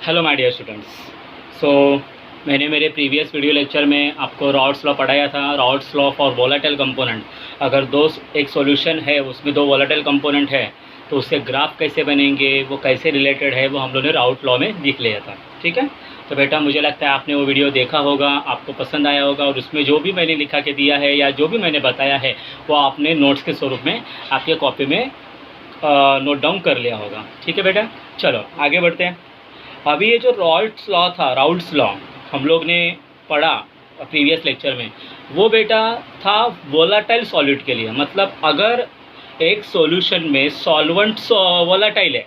Hello my dear students. So मैंने मेरे previous video lecture में आपको रॉड्स लॉ पढ़ाया था। Rods law for volatile component, अगर एक सॉल्यूशन है उसमें दो वोलेटाइल कंपोनेंट है तो उससे ग्राफ कैसे बनेंगे, वो कैसे रिलेटेड है, वो हम लोगों ने राउट लॉ में लिख लिया था। ठीक है, तो बेटा मुझे लगता है आपने वो वीडियो देखा होगा, आपको पसंद आया होगा और उसमें जो भी मैंने लिखा के दिया है या जो भी मैंने बताया है वो आपने नोट्स के स्वरूप में आपके कॉपी में नोट डाउन कर लिया होगा। ठीक है बेटा, चलो आगे बढ़ते हैं। अभी ये जो राउट्स लॉ था, राउट्स लॉ हम लोग ने पढ़ा प्रीवियस लेक्चर में, वो बेटा था वोलाटाइल सॉल्यूट के लिए। मतलब अगर एक सॉल्यूशन में सॉल्वेंट वोलाटाइल है,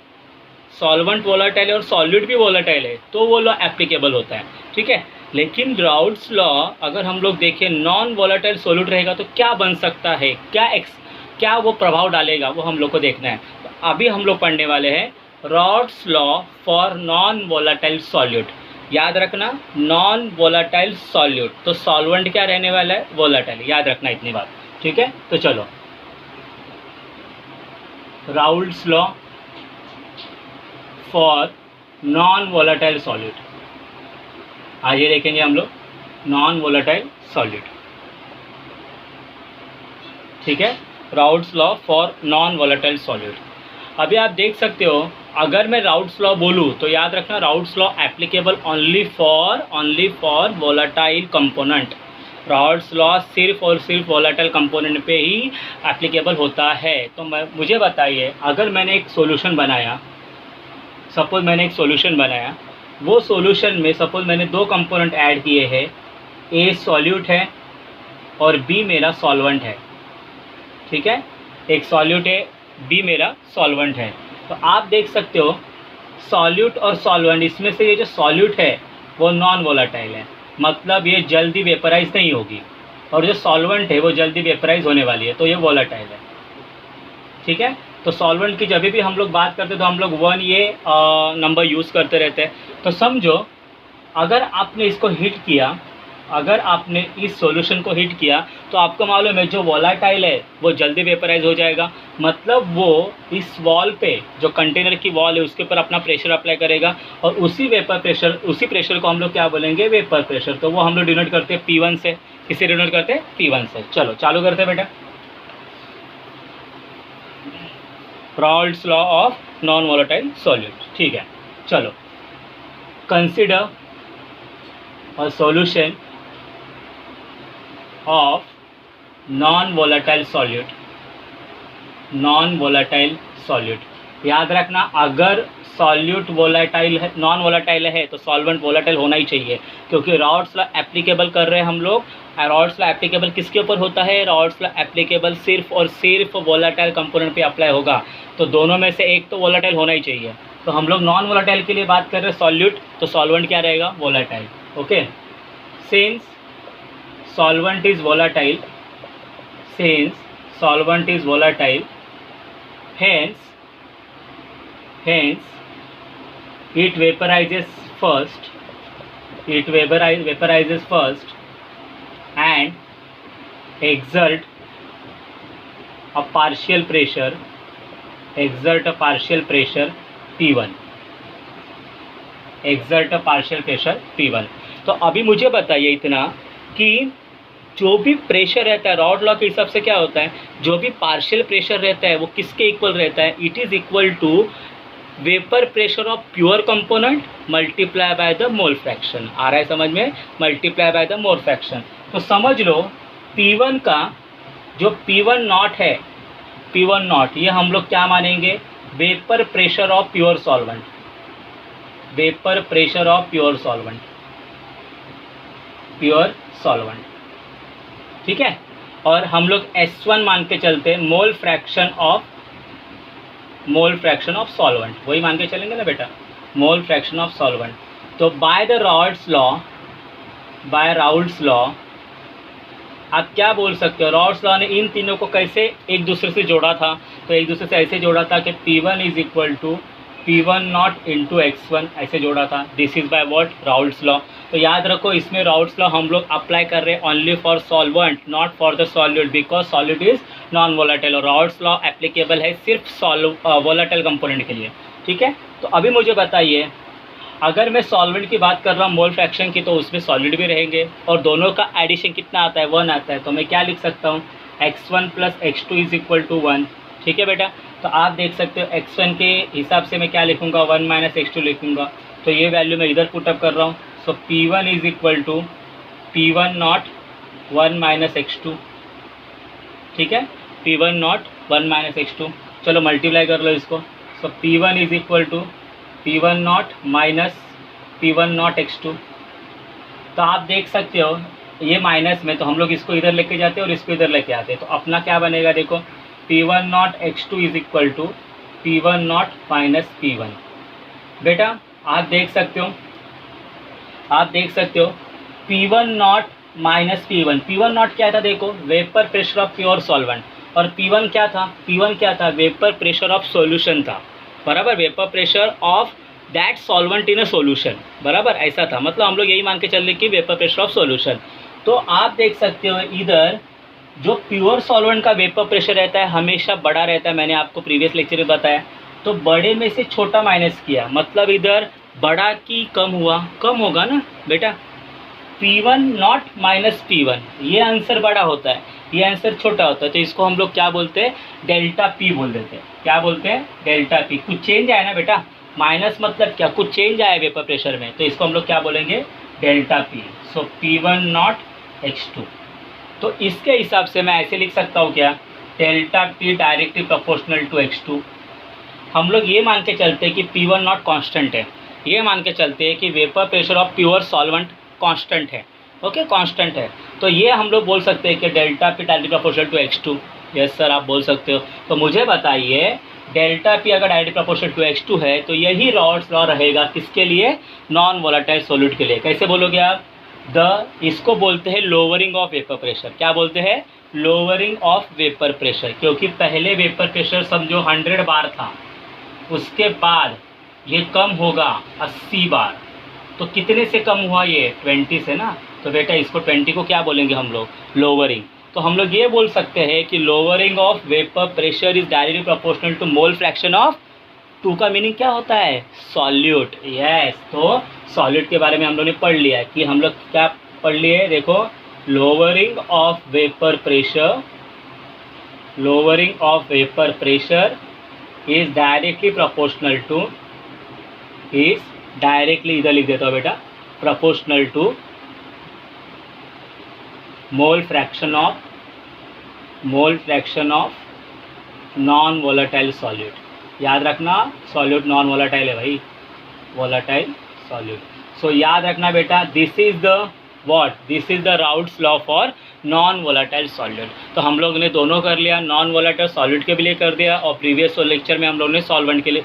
सॉल्वेंट वोलाटाइल है और सॉल्यूट भी वोलाटाइल है तो वो लॉ एप्लीकेबल होता है। ठीक है, लेकिन राउट्स लॉ अगर हम लोग देखें नॉन वोलाटाइल सॉल्यूट रहेगा तो क्या बन सकता है, क्या वो प्रभाव डालेगा, वो हम लोग को देखना है। तो अभी हम लोग पढ़ने वाले हैं rods law for non volatile solute. याद रखना, नॉन वोलाटाइल सॉल्यूट तो सॉल्वेंट क्या रहने वाला है, वोलाटाइल। याद रखना इतनी बात। ठीक है, तो चलो Raoult's law for non volatile solute, आज ये देखेंगे हम लोग नॉन वोलाटाइल सॉल्यूट। ठीक है, Raoult's law for non volatile solute. अभी आप देख सकते हो, अगर मैं राउट्स लॉ बोलूँ तो याद रखना routes law applicable only for volatile component. Routes law सिर्फ और सिर्फ वोलाटाइल कंपोनेंट पे ही एप्लीकेबल होता है। तो मुझे बताइए, अगर मैंने एक सॉल्यूशन बनाया, सपोज मैंने एक सॉल्यूशन बनाया, वो सॉल्यूशन में सपोज मैंने दो कंपोनेंट ऐड किए हैं, ए सॉल्यूट है और बी मेरा सॉल्वेंट है। ठीक है, एक सॉल्यूट है, बी मेरा सॉल्वेंट है। तो आप देख सकते हो सॉल्यूट और सॉल्वेंट, इसमें से ये जो सॉल्यूट है वो नॉन वोलाटाइल है, मतलब ये जल्दी वेपराइज नहीं होगी, और जो सॉल्वेंट है वो जल्दी वेपराइज होने वाली है, तो ये वोलाटाइल है। ठीक है, तो सॉल्वेंट की जब भी हम लोग बात करते हैं तो हम लोग 1 ये नंबर यूज़ करते रहते हैं। तो समझो, अगर आपने इसको हिट किया, अगर आपने इस सॉल्यूशन को हिट किया तो आपको मालूम है जो वोलाटाइल है वो जल्दी वेपराइज हो जाएगा। मतलब वो इस वॉल पे, जो कंटेनर की वॉल है उसके ऊपर अपना प्रेशर अप्लाई करेगा और उसी प्रेशर को हम लोग क्या बोलेंगे, वेपर प्रेशर। तो वो हम लोग डिनोट करते हैं P1 से। किसे डिनोट करते हैं, P1 से। चलो चालू करते हैं बेटा, Raoult's law of non volatile solute. ठीक है, चलो consider a solution of non volatile solute. Non volatile solute, याद रखना अगर सॉल्यूट वोलाटाइल है, नॉन वोलाटाइल है तो सॉल्वेंट वोलाटाइल होना ही चाहिए, क्योंकि राउल्ट्स लॉ एप्लीकेबल कर रहे हैं हम लोग। राउल्ट्स लॉ एप्लीकेबल किसके ऊपर होता है, राउल्ट्स लॉ एप्लीकेबल सिर्फ और सिर्फ वोलाटाइल कंपोनेंट पे अप्लाई होगा। तो दोनों में से एक तो वोलाटाइल होना ही चाहिए। तो हम लोग नॉन वोलाटाइल के लिए बात कर रहे हैं सॉल्यूट, तो सॉल्वेंट क्या रहेगा, volatile. Okay, since solvent is volatile, hence it vaporizes first, and exert a partial pressure P1। तो अभी मुझे बताइए इतना कि जो भी प्रेशर रहता है, रॉड लॉ के हिसाब से क्या होता है, जो भी पार्शियल प्रेशर रहता है वो किसके इक्वल रहता है, it is equal to vapour pressure of pure component multiply by the mole fraction. आ रहा है समझ में, multiply by the mole fraction. तो समझ लो P1 का जो P1 नॉट है, P1 नॉट ये हम लोग क्या मानेंगे, vapour pressure of pure solvent, vapour pressure of pure solvent. ठीक है, और हम लोग S1 मान के चलते हैं, मोल फ्रैक्शन ऑफ सॉल्वेंट, वही मान के चलेंगे ना बेटा, मोल फ्रैक्शन ऑफ सॉल्वेंट। तो बाय राउल्ट्स लॉ आप क्या बोल सकते हो, राउल्ट्स लॉ ने इन तीनों को कैसे एक दूसरे से जोड़ा था, तो एक दूसरे से ऐसे जोड़ा था कि P1 is equal to P1 not into X1, ऐसे जोड़ा था। This is by what, Raoult's law. तो याद रखो इसमें राउल्ट्स लॉ हम लोग अप्लाई कर रहे हैं only for solvent, not for the solute, because solute is non volatile. और राउल्ट्स लॉ एप्लीकेबल है सिर्फ वोलाटाइल कंपोनेंट के लिए। ठीक है, तो अभी मुझे बताइए, अगर मैं सॉल्वेंट की बात कर रहा हूँ मोल फ्रैक्शन की, तो उसमें सॉलिड भी रहेंगे और दोनों का एडिशन कितना आता है, 1 आता है। तो मैं क्या लिख सकता हूँ, x1 + x2 = 1। ठीक है बेटा, तो आप देख सकते हो x1 के हिसाब से मैं क्या लिखूँगा, 1 - x2 लिखूँगा। तो ये वैल्यू मैं इधर पुटअप कर रहा हूँ। सो P1 = P1 नॉट 1 - x2। ठीक है, P1 नॉट 1 - x2। चलो मल्टीप्लाई कर लो इसको। सो P1 = P1 not minus P1 not x2। तो आप देख सकते हो ये माइनस में, तो हम लोग इसको इधर लेके जाते हैं और इसको इधर लेके आते हैं। तो अपना क्या बनेगा, देखो P1 not x2 = P1 not minus P1। बेटा आप देख सकते हो, P1 not minus P1। P1 not क्या था, देखो vapour pressure of pure solvent, और P1 क्या था, वेपर प्रेशर ऑफ सॉल्यूशन था, बराबर, vapour pressure of that solvent in a solution, बराबर ऐसा था। मतलब हम लोग यही मान के चल रहे कि वेपर प्रेशर ऑफ सॉल्यूशन। तो आप देख सकते हो इधर जो प्योर सॉल्वेंट का वेपर प्रेशर रहता है हमेशा बड़ा रहता है, मैंने आपको प्रीवियस लेक्चर में बताया। तो बड़े में से छोटा माइनस किया, मतलब इधर बड़ा की कम हुआ, कम होगा ना बेटा। P1 नॉट माइनस P1, ये आंसर बड़ा होता है, ये आंसर छोटा होता है। तो इसको हम लोग क्या बोलते हैं, डेल्टा P बोल देते हैं। क्या बोलते हैं, डेल्टा P। कुछ चेंज आया ना बेटा, माइनस मतलब क्या, कुछ चेंज आया वेपर प्रेशर में, तो इसको हम लोग क्या बोलेंगे, delta P। So P1 not x2। तो इसके हिसाब से मैं ऐसे लिख सकता हूँ क्या, delta P directly proportional to x2। हम लोग ये मान के चलते हैं कि P1 नॉट कांस्टेंट है, ये मान के चलते हैं कि vapour pressure of pure solvent constant है। ओके, कांस्टेंट है। तो ये हम लोग बोल सकते हैं कि delta P directly proportional to x2। Yes sir, आप बोल सकते हो। तो मुझे बताइए डेल्टा P अगर डायरेक्टली प्रोपोर्शनल टू x2 है तो यही रॉड्स लॉ रहेगा किसके लिए, नॉन वोलेटाइल सॉल्यूट के लिए। कैसे बोलोगे आप, इसको बोलते हैं लोअरिंग ऑफ वेपर प्रेशर। क्या बोलते हैं, लोअरिंग ऑफ वेपर प्रेशर। क्योंकि पहले वेपर प्रेशर समझो 100 बार था, उसके बाद ये कम होगा 80 बार। तो कितने से कम हुआ, ये 20 से ना। तो बेटा इसको 20 को क्या बोलेंगे हम लोग, लोअरिंग। तो हम लोग ये बोल सकते हैं कि lowering of vapour pressure is directly proportional to mole fraction of 2 का मीनिंग क्या होता है, सॉल्यूट। यस, तो सॉल्यूट के बारे में हम लोग ने पढ़ लिया है कि हम लोग क्या पढ़ लिए, देखो lowering of vapour pressure, lowering of vapour pressure is directly proportional to, is directly, इधर लिख देता हूँ बेटा, proportional to mole fraction of non volatile solute. याद रखना, सॉल्यूट नॉन वोलेटाइल है भाई, वोलेटाइल सॉल्यूट। सो याद रखना बेटा, this is the routes law for non volatile solute. तो हम लोग ने दोनों कर लिया, नॉन वोलेटाइल सॉल्यूट के लिए कर दिया, और प्रीवियस लेक्चर में हम लोग ने सॉल्वेंट के लिए,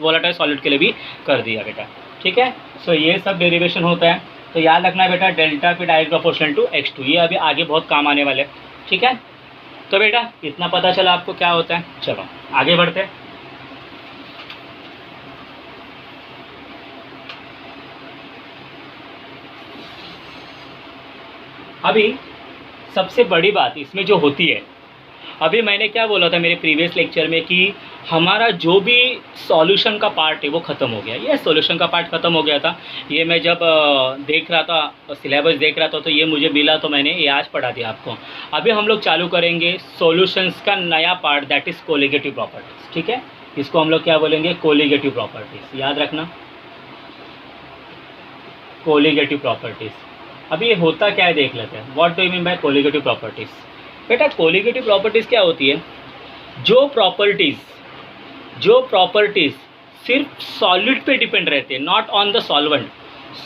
वोलेटाइल सॉल्यूट के लिए भी कर दिया बेटा। ठीक है, सो ये सब डेरिवेशन होता है। तो याद रखना बेटा, delta P direct proportional to x2, ये अभी आगे बहुत काम आने वाले। ठीक है, तो बेटा इतना पता चला आपको क्या होता है। चलो आगे बढ़ते हैं। अभी सबसे बड़ी बात इसमें जो होती है, अभी मैंने क्या बोला था मेरे प्रीवियस लेक्चर में कि हमारा जो भी सॉल्यूशन का पार्ट है वो ख़त्म हो गया। ये सॉल्यूशन का पार्ट ख़त्म हो गया था। ये मैं जब देख रहा था, सिलेबस देख रहा था, तो ये मुझे मिला, तो मैंने ये आज पढ़ा दिया आपको। अभी हम लोग चालू करेंगे सॉल्यूशंस का नया part, that is colligative properties. ठीक है, इसको हम लोग क्या बोलेंगे, कोलिगेटिव प्रॉपर्टीज़। याद रखना, कोलिगेटिव प्रॉपर्टीज़। अभी ये होता क्या है देख लेते हैं। What do you mean by colligative properties. बेटा कोलिगेटिव प्रॉपर्टीज़ क्या होती है, जो प्रॉपर्टीज़ सिर्फ सॉल्यूट पे डिपेंड रहते हैं, not on the solvent.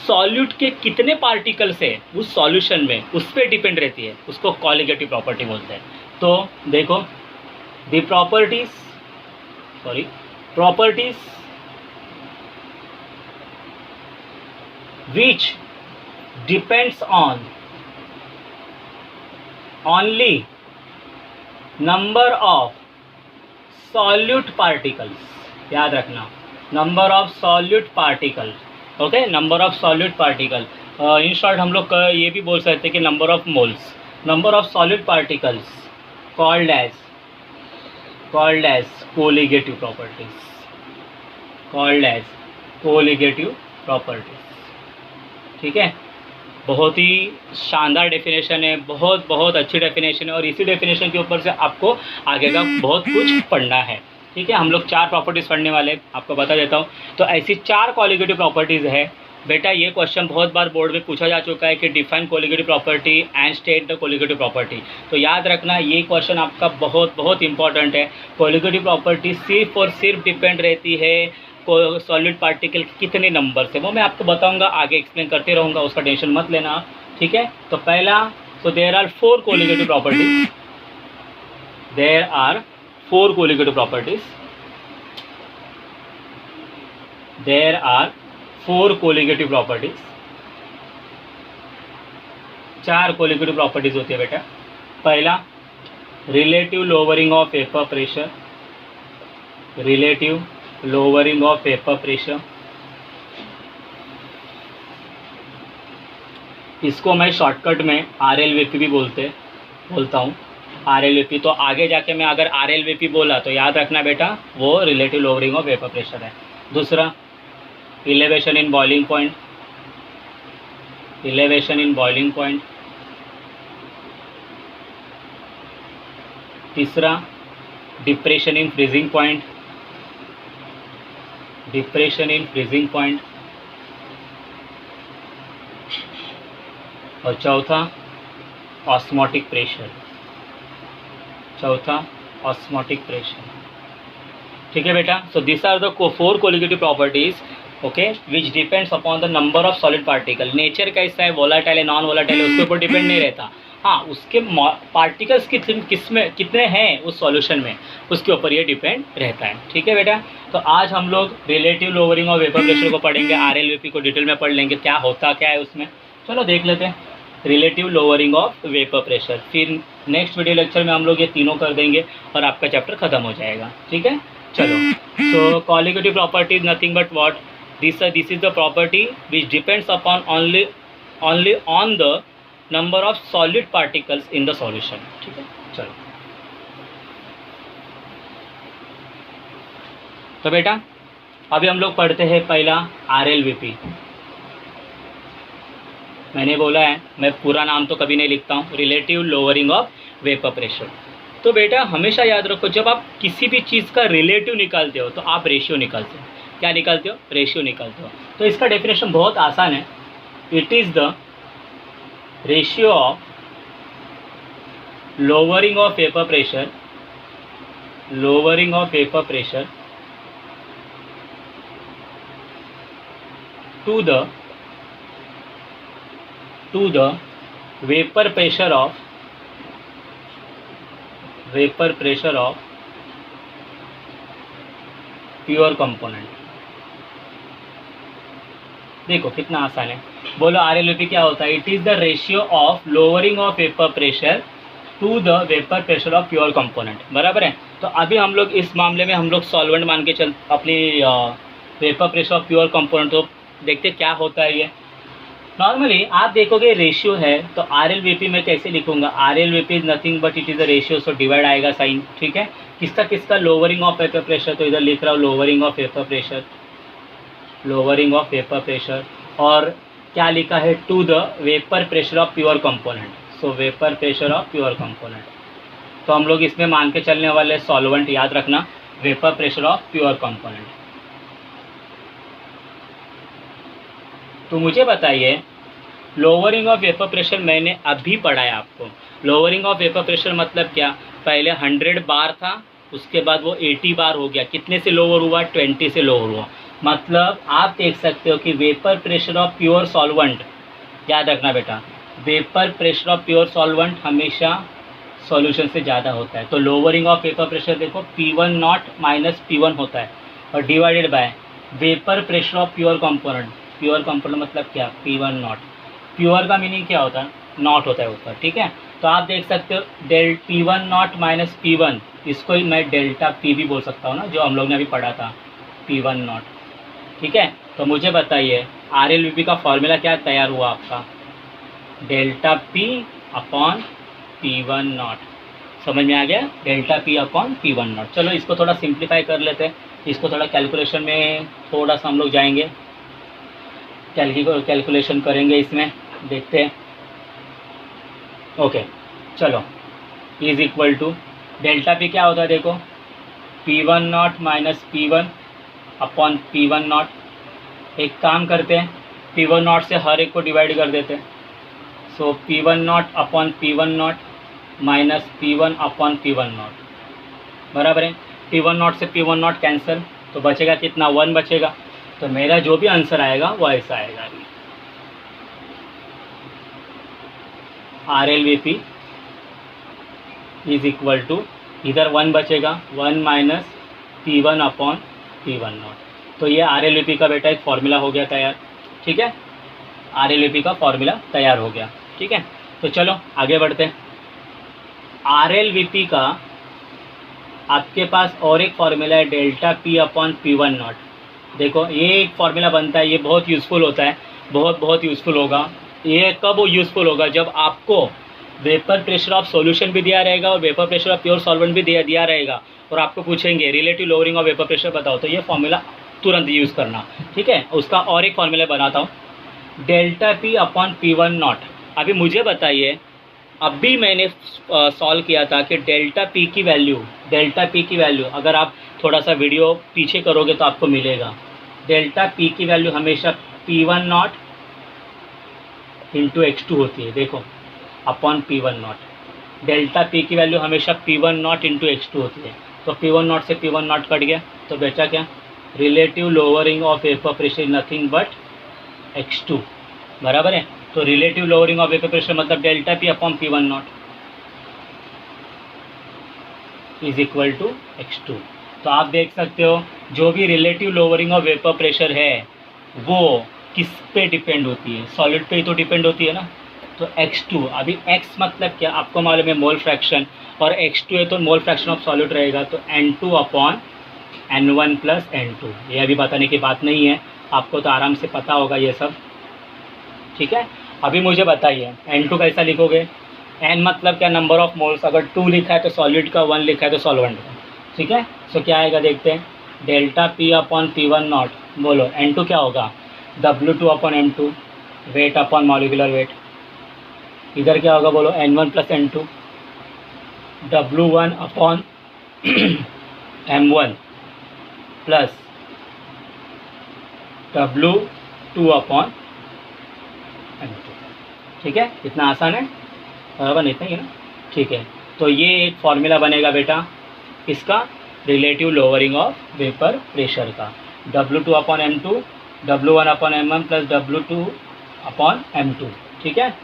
Solute के कितने पार्टिकल्स है उस सॉल्यूशन में, उस पर डिपेंड रहती है, उसको कोलिगेटिव प्रॉपर्टी बोलते हैं। तो देखो, the properties which depends on only number of solute particles। याद रखना, number of solute particles। Okay, number of solute particle, in short हम लोग ये भी बोल सकते हैं कि number of moles, number of solute particles called as colligative properties, called as colligative properties. ठीक है, बहुत ही शानदार डेफिनेशन है, बहुत बहुत अच्छी डेफिनेशन है, और इसी डेफिनेशन के ऊपर से आपको आगे का बहुत कुछ पढ़ना है। ठीक है, हम लोग 4 प्रॉपर्टीज़ पढ़ने वाले हैं, आपको बता देता हूँ। तो ऐसी 4 कॉलिगेटिव प्रॉपर्टीज़ है बेटा। ये क्वेश्चन बहुत बार बोर्ड में पूछा जा चुका है कि define colligative property and state the colligative property. तो याद रखना, ये क्वेश्चन आपका बहुत बहुत इंपॉर्टेंट है। कॉलिगेटिव प्रॉपर्टी सिर्फ और सिर्फ डिपेंड रहती है सॉलिड पार्टिकल कितने नंबर से, वो मैं आपको बताऊंगा, आगे एक्सप्लेन करते रहूँगा, उसका टेंशन मत लेना। ठीक है, तो पहला, so there are 4 colligative properties. There are 4 colligative properties. There are 4 colligative properties. 4 colligative properties होती है बेटा। पहला, relative lowering of vapour pressure. Relative lowering of vapour pressure, इसको मैं शॉर्टकट में RLVP भी बोलता हूँ, RLVP। तो आगे जाके मैं अगर RLVP बोला तो याद रखना बेटा, वो relative lowering of vapour pressure है। दूसरा, elevation in boiling point. Elevation in boiling point. तीसरा, depression in freezing point. Depression in freezing point. और चौथा, ऑस्मोटिक प्रेशर। चौथा, ऑस्मोटिक प्रेशर। ठीक है बेटा, so this are the 4 colligative properties, okay, which depends upon the number of solid particle. Nature कैसा है, volatile है, नॉन वोलाटाइल है, उसके ऊपर डिपेंड नहीं रहता। हाँ, उसके पार्टिकल्स कितने हैं उस सॉल्यूशन में, उसके ऊपर ये डिपेंड रहता है। ठीक है बेटा, तो आज हम लोग relative lowering of vapour pressure को पढ़ेंगे, RLVP को डिटेल में पढ़ लेंगे, क्या होता क्या है उसमें। चलो देख लेते हैं, relative lowering of vapour pressure. फिर नेक्स्ट वीडियो लेक्चर में हम लोग ये तीनों कर देंगे और आपका चैप्टर खत्म हो जाएगा। ठीक है, चलो। So colligative property is nothing but what, this is the property which depends upon only on the number of solid particles in the solution. ठीक है, चलो। तो बेटा अभी हम लोग पढ़ते हैं पहला RLVP। मैंने बोला है, मैं पूरा नाम तो कभी नहीं लिखता हूँ, relative lowering of vapour pressure. तो बेटा हमेशा याद रखो, जब आप किसी भी चीज़ का रिलेटिव निकालते हो तो आप रेशियो निकालते हो। क्या निकालते हो? रेशियो निकालते हो। तो इसका डेफिनेशन बहुत आसान है, it is the ratio of lowering of vapour pressure, lowering of vapour pressure to the vapour pressure of pure component. देखो कितना आसान है, बोलो RLVP क्या होता है? It is the ratio of lowering of vapour pressure to the vapour pressure of pure component. बराबर है। तो अभी हम लोग इस मामले में हम लोग सॉल्वेंट मान के चल अपनी vapour pressure of pure component. तो देखते क्या होता है ये। नॉर्मली आप देखोगे रेशियो है, तो RLVP में कैसे लिखूंगा? RLVP is nothing but it is the ratio, so divide आएगा साइन। ठीक है, किसका लोअरिंग ऑफ वेपर प्रेशर, तो इधर लिख रहा हूँ lowering of vapour pressure, lowering of vapour pressure. और क्या लिखा है? To the vapour pressure of pure component, so vapour pressure of pure component. तो हम लोग इसमें मान के चलने वाले सॉल्वेंट, याद रखना, vapour pressure of pure component. तो मुझे बताइए, लोअरिंग ऑफ वेपर प्रेशर मैंने अभी पढ़ा है आपको। लोअरिंग ऑफ वेपर प्रेशर मतलब क्या? पहले 100 बार था, उसके बाद वो 80 बार हो गया। कितने से लोअर हुआ? 20 से लोअर हुआ। मतलब आप देख सकते हो कि vapour pressure of pure solvent, याद रखना बेटा, vapour pressure of pure solvent हमेशा सॉल्यूशन से ज़्यादा होता है। तो लोअरिंग ऑफ वेपर प्रेशर देखो P1 नॉट माइनस P1 होता है और divided by vapour pressure of pure component. Pure component मतलब क्या? P1 not. प्योर का मीनिंग क्या होता है? नॉट होता है ऊपर। ठीक है, तो आप देख सकते हो P1 नॉट माइनस P1, इसको ही मैं डेल्टा P भी बोल सकता हूँ ना, जो हम लोग ने अभी पढ़ा था, P1 नॉट। ठीक है, तो मुझे बताइए RLVP का फॉर्मूला क्या तैयार हुआ आपका? Delta P upon P1 not. समझ में आ गया? Delta P upon P1 not. चलो इसको थोड़ा सिंप्लीफाई कर लेते हैं, इसको थोड़ा कैलकुलेशन में थोड़ा सा हम लोग जाएंगे। कैलकुलेशन करेंगे इसमें, देखते हैं। ओके चलो, is equal to delta P क्या होता है देखो, P1 not minus P1 upon P1 not. एक काम करते हैं, P1 नॉट से हर एक को डिवाइड कर देते हैं। सो P1 not upon P1 not minus P1 upon P1 not बराबर है। P1 नॉट से P1 नॉट कैंसिल, तो बचेगा कितना, 1 बचेगा। तो मेरा जो भी आंसर आएगा वो ऐसा आएगा, RLVP इज इक्वल टू, इधर 1 बचेगा, 1 minus P1 upon P1 not. तो ये RLVP का बेटा एक फॉर्मूला हो गया तैयार, ठीक है। RLVP का फॉर्मूला तैयार हो गया, ठीक है। तो चलो आगे बढ़ते हैं। RLVP का आपके पास और एक फॉर्मूला है, delta P upon P1 not. देखो ये एक फॉर्मूला बनता है, ये बहुत यूज़फुल होता है, बहुत यूज़फुल होगा। ये कब यूज़फुल होगा, जब आपको वेपर प्रेशर ऑफ सॉल्यूशन भी दिया रहेगा और vapour pressure of pure solvent भी दिया रहेगा, और आपको पूछेंगे relative lowering of vapour pressure बताओ, तो ये फॉर्मूला तुरंत यूज़ करना, ठीक है। उसका और एक फॉर्मूला बनाता हूँ, delta P upon P1 not. अभी मुझे बताइए, अभी मैंने सॉल्व किया था कि डेल्टा P की वैल्यू अगर आप थोड़ा सा वीडियो पीछे करोगे तो आपको मिलेगा। डेल्टा P की वैल्यू हमेशा P1 नॉट इंटू X2 होती है, देखो upon P1 not. Delta P की वैल्यू हमेशा P1 नॉट इंटू X2 होती है। तो P1 नॉट से P1 नॉट कट गया, तो बेचा क्या, relative lowering of vapour pressure nothing but X2 बराबर है। तो relative lowering of vapour pressure मतलब delta P upon P1 not is equal to X2। तो आप देख सकते हो जो भी relative lowering of vapour pressure है वो किस पे डिपेंड होती है, सॉलिड पे ही तो डिपेंड होती है ना। तो X2, अभी X मतलब क्या आपको मालूम है, मोल फ्रैक्शन, और X2 है तो मोल फ्रैक्शन ऑफ सॉलिड रहेगा, तो N2 upon N1 plus N2। ये अभी बताने की बात नहीं है, आपको तो आराम से पता होगा ये सब, ठीक है। अभी मुझे बताइए N2 कैसा लिखोगे, N मतलब क्या, नंबर ऑफ मोल्स। अगर 2 लिखा है तो सॉलिड का, 1 लिखा है तो सॉल्वेंट का, ठीक है। सो क्या आएगा देखते हैं, delta P upon P1 not, बोलो N2 क्या होगा, W2 upon M2, weight upon molecular weight. इधर क्या होगा बोलो, N1 plus N2, W1 upon M1 plus W2 upon M2, ठीक है। इतना आसान है बराबर, इतना ही है ना, ठीक है। तो ये एक फॉर्मूला बनेगा बेटा इसका, relative lowering of vapour pressure का, W2 upon M2, W1 upon M1 plus W2 upon M2, ठीक है।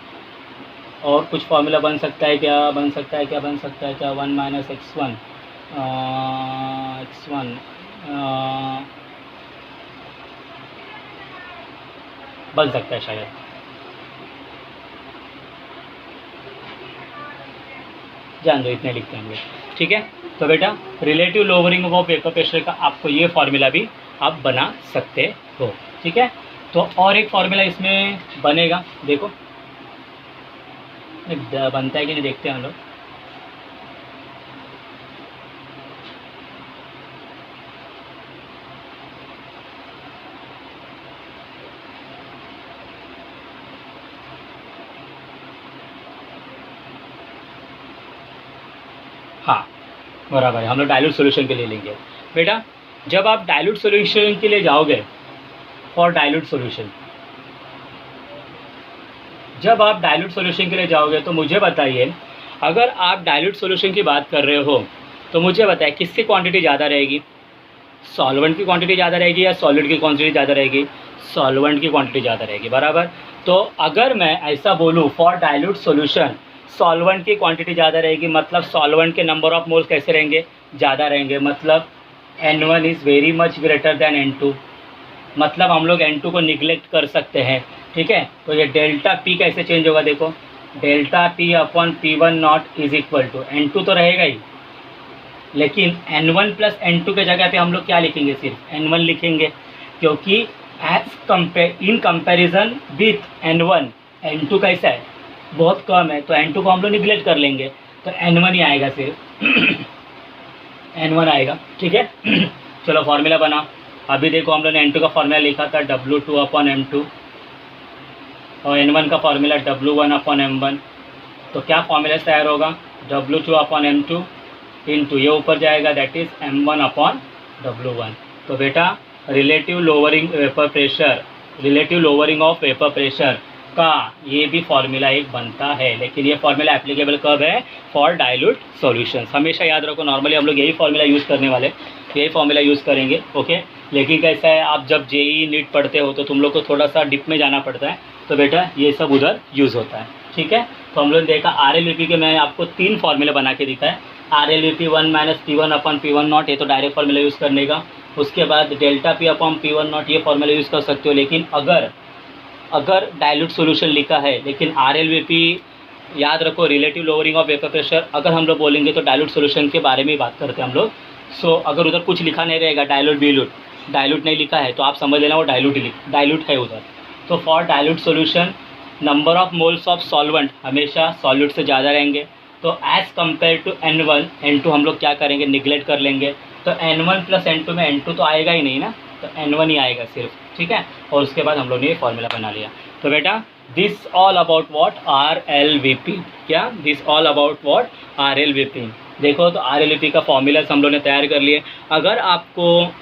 और कुछ फॉर्मूला बन सकता है क्या, बन सकता है क्या, 1 माइनस X1 बन सकता है शायद, जान दो, इतने लिखते हैं हम लोग, ठीक है। तो बेटा relative lowering of vapour pressure का आपको ये फॉर्मूला भी आप बना सकते हो, ठीक है। तो और एक फॉर्मूला इसमें बनेगा, देखो बनता है कि नहीं, देखते हैं हम लोग। हाँ बराबर है, हम लोग डाइल्यूट सॉल्यूशन के लिए लेंगे बेटा। जब आप डाइल्यूट सॉल्यूशन के लिए जाओगे, फॉर डाइल्यूट सॉल्यूशन, जब आप डाइल्यूट सॉल्यूशन के लिए जाओगे तो मुझे बताइए, अगर आप डाइल्यूट सॉल्यूशन की बात कर रहे हो तो मुझे बताइए किसकी क्वांटिटी ज़्यादा रहेगी, सॉल्वेंट की क्वांटिटी ज़्यादा रहेगी या सॉलिड की क्वांटिटी ज़्यादा रहेगी, सॉल्वेंट की क्वांटिटी ज़्यादा रहेगी बराबर। तो अगर मैं ऐसा बोलूँ फॉर डाइल्यूट सॉल्यूशन सॉल्वेंट की क्वांटिटी ज़्यादा रहेगी, मतलब सॉल्वेंट के नंबर ऑफ मोल्स कैसे रहेंगे, ज़्यादा रहेंगे, मतलब N1 is very much greater than N2, मतलब हम लोग N2 को निगलेक्ट कर सकते हैं, ठीक है। तो ये डेल्टा P कैसे चेंज होगा, देखो delta P upon P1 not is equal to, N2 तो रहेगा ही, लेकिन N1 प्लस N2 के जगह पे हम लोग क्या लिखेंगे, सिर्फ N1 लिखेंगे, क्योंकि in comparison with N1 N2 कैसा है, बहुत कम है, तो N2 को हम लोग निगलेक्ट कर लेंगे, तो N1 ही आएगा, सिर्फ N1 आएगा, ठीक है। चलो फॉर्मूला बना। अभी देखो हम लोग ने N2 का फॉर्मूला लिखा था W2 अपॉन M2, और N1 का फॉर्मूला W1/M1, तो क्या फॉर्मूला तैयार होगा, W2/M2 इंटू ये ऊपर जाएगा दैट इज़ M1/W1। तो बेटा relative lowering vapour pressure, relative lowering of vapour pressure का ये भी फॉर्मूला एक बनता है, लेकिन ये फॉर्मूला एप्लीकेबल कब है, फॉर डाइल्यूट सॉल्यूशंस। हमेशा याद रखो, नॉर्मली हम लोग यही फॉर्मूला यूज़ करने वाले, यही फॉर्मूला यूज़ करेंगे, ओके। लेकिन कैसा है, आप जब जेई नीट पढ़ते हो तो तुम लोग को थोड़ा सा डिप में जाना पड़ता है, तो बेटा ये सब उधर यूज़ होता है, ठीक है। तो हम लोग ने देखा RLVP के, मैं आपको 3 फॉर्मूले बना के दिखाया। RLVP 1 - P1/P1 ये तो डायरेक्ट फॉर्मूला यूज़ करने का। उसके बाद ΔP/P1 ये फॉर्मूला यूज़ कर सकते हो, लेकिन अगर डाइल्यूट सॉल्यूशन लिखा है, लेकिन RLVP याद रखो, relative lowering of vapour pressure, अगर हम लोग बोलेंगे तो डाइल्यूट सॉल्यूशन के बारे में ही बात करते हैं हम लोग। सो अगर उधर कुछ लिखा नहीं रहेगा, डाइल्यूट नहीं लिखा है, तो आप समझ लेना वो डाइल्यूट है उधर। तो for dilute solution number of moles of solvent हमेशा सॉल्यूट से ज़्यादा रहेंगे। तो एज़ कम्पेयर टू N1 हम लोग क्या करेंगे, निगलेक्ट कर लेंगे। तो N1 + N2 में N2 तो आएगा ही नहीं ना, तो N1 ही आएगा सिर्फ, ठीक है। और उसके बाद हम लोग ने ये फॉर्मूला बना लिया। तो बेटा this all about what, RLVP, क्या this all about what, RLVP। देखो तो RLVP का फॉर्मूलाज हम लोग ने तैयार कर लिए। अगर आपको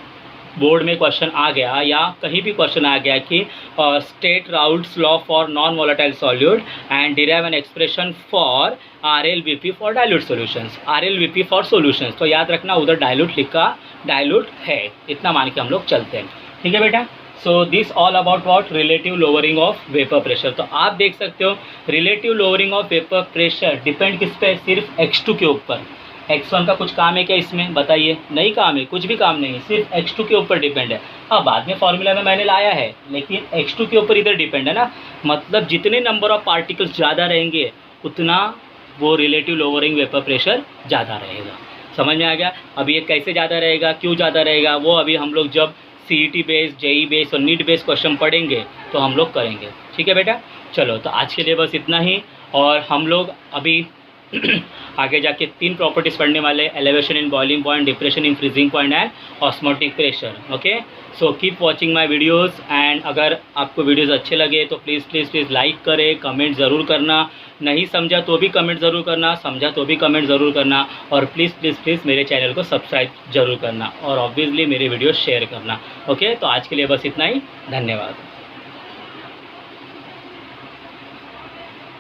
बोर्ड में क्वेश्चन आ गया या कहीं भी क्वेश्चन आ गया कि state Raoult's law for non volatile solute and derive an expression for RLVP for dilute solutions, RLVP for solutions, तो याद रखना उधर डाइल्यूट लिखा, डाइल्यूट है, इतना मान के हम लोग चलते हैं, ठीक है बेटा। So this all about what, relative lowering of vapour pressure. तो आप देख सकते हो relative lowering of vapour pressure depend किस पे, सिर्फ X2 के ऊपर। X1 का कुछ काम है क्या इसमें, बताइए, नहीं काम है, कुछ भी काम नहीं है, सिर्फ X2 के ऊपर डिपेंड है। हाँ बाद में फॉर्मूला में मैंने लाया है, लेकिन X2 के ऊपर इधर डिपेंड है ना, मतलब जितने नंबर ऑफ पार्टिकल्स ज़्यादा रहेंगे उतना वो रिलेटिव लोअरिंग वेपर प्रेशर ज़्यादा रहेगा। समझ में आ गया। अब ये कैसे ज़्यादा रहेगा, क्यों ज़्यादा रहेगा, वो अभी हम लोग जब CET बेस्ड, JEE बेस्ड और नीट बेस्ड क्वेश्चन पढ़ेंगे तो हम लोग करेंगे, ठीक है बेटा। चलो तो आज के लिए बस इतना ही, और हम लोग अभी आगे जाके 3 प्रॉपर्टीज़ पढ़ने वाले, elevation in boiling point, depression in freezing point and osmotic pressure, okay. So keep watching my videos, and अगर आपको वीडियोस अच्छे लगे तो प्लीज़ लाइक करें, कमेंट ज़रूर करना, नहीं समझा तो भी कमेंट ज़रूर करना, समझा तो भी कमेंट ज़रूर करना, और प्लीज़ मेरे चैनल को सब्सक्राइब ज़रूर करना, और ऑब्वियसली मेरे वीडियो शेयर करना, ओके। तो आज के लिए बस इतना ही, धन्यवाद।